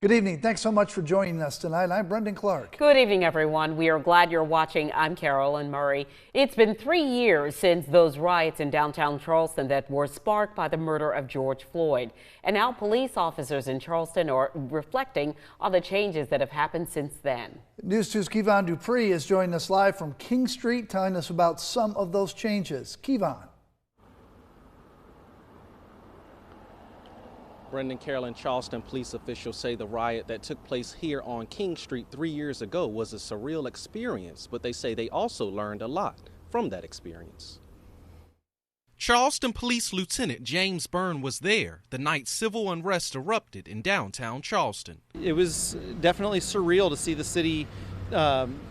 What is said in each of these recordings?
Good evening. Thanks so much for joining us tonight. I'm Brendan Clark. Good evening, everyone. We are glad you're watching. I'm Carolyn Murray. It's been 3 years since those riots in downtown Charleston that were sparked by the murder of George Floyd. And now police officers in Charleston are reflecting on the changes that have happened since then. News 2's Kevon Dupree is joining us live from King Street, telling us about some of those changes. Kevon. Brendan, Carolyn, Charleston police officials say the riot that took place here on King Street 3 years ago was a surreal experience, but they say they also learned a lot from that experience. Charleston Police Lieutenant James Byrne was there the night civil unrest erupted in downtown Charleston. It was definitely surreal to see the city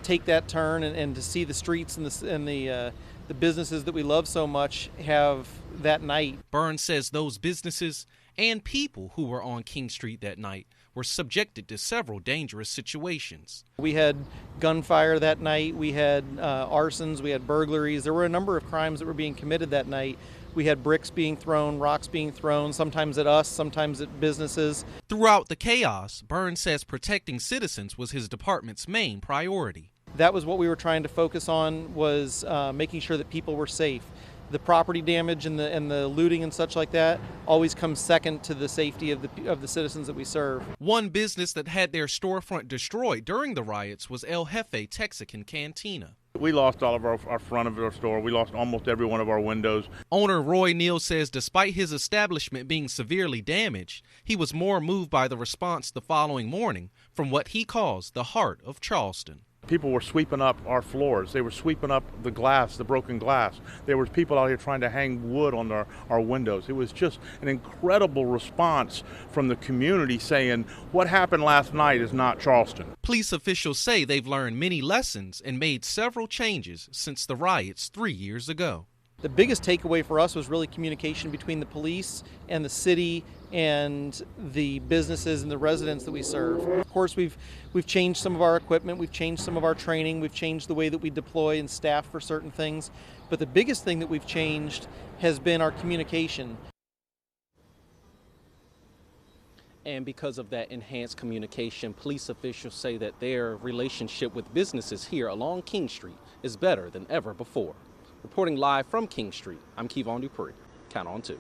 take that turn and to see the streets and the businesses that we love so much have that night. Byrne says those businesses and people who were on King Street that night were subjected to several dangerous situations. We had gunfire that night, we had arsons, we had burglaries. There were a number of crimes that were being committed that night. We had bricks being thrown, rocks being thrown, sometimes at us, sometimes at businesses. Throughout the chaos, Byrne says protecting citizens was his department's main priority. That was what we were trying to focus on, was making sure that people were safe. The property damage and the looting and such like that always comes second to the safety of the citizens that we serve. One business that had their storefront destroyed during the riots was El Jefe Texican Cantina. We lost all of our front of our store. We lost almost every one of our windows. Owner Roy Neal says despite his establishment being severely damaged, he was more moved by the response the following morning from what he calls the heart of Charleston. People were sweeping up our floors. They were sweeping up the glass, the broken glass. There were people out here trying to hang wood on our windows. It was just an incredible response from the community saying, what happened last night is not Charleston. Police officials say they've learned many lessons and made several changes since the riots 3 years ago. The biggest takeaway for us was really communication between the police and the city and the businesses and the residents that we serve. Of course, we've changed some of our equipment, we've changed some of our training, we've changed the way that we deploy and staff for certain things. But the biggest thing that we've changed has been our communication. And because of that enhanced communication, police officials say that their relationship with businesses here along King Street is better than ever before. Reporting live from King Street, I'm Kevon Dupree. Count on 2.